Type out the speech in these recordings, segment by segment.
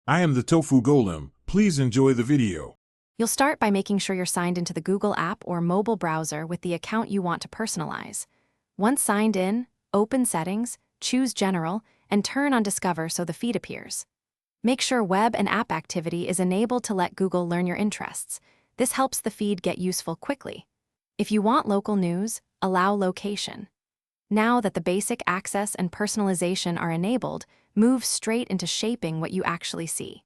I am the Tofu Golem. Please enjoy the video. You'll start by making sure you're signed into the Google app or mobile browser with the account you want to personalize. Once signed in, open Settings, choose General, and turn on Discover so the feed appears. Make sure Web and App Activity is enabled to let Google learn your interests. This helps the feed get useful quickly. If you want local news, allow location. Now that the basic access and personalization are enabled, move straight into shaping what you actually see.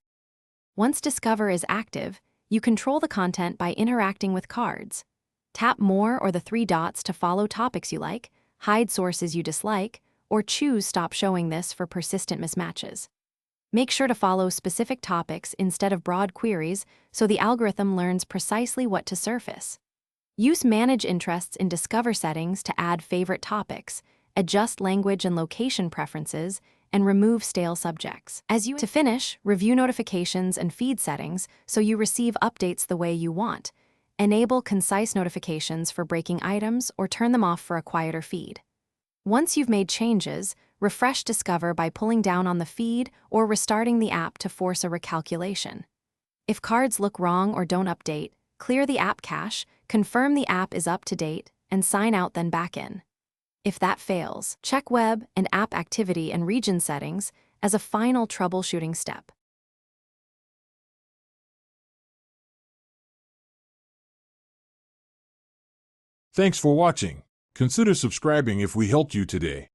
Once Discover is active, you control the content by interacting with cards. Tap More or the three dots to follow topics you like, hide sources you dislike, or choose Stop Showing This for persistent mismatches. Make sure to follow specific topics instead of broad queries so the algorithm learns precisely what to surface. Use Manage Interests in Discover settings to add favorite topics, adjust language and location preferences, and remove stale subjects. To finish, review notifications and feed settings so you receive updates the way you want. Enable concise notifications for breaking items or turn them off for a quieter feed. Once you've made changes, refresh Discover by pulling down on the feed or restarting the app to force a recalculation. If cards look wrong or don't update, clear the app cache, confirm the app is up to date, and sign out then back in. If that fails, check Web and App Activity and Region settings as a final troubleshooting step. Thanks for watching. Consider subscribing if we helped you today.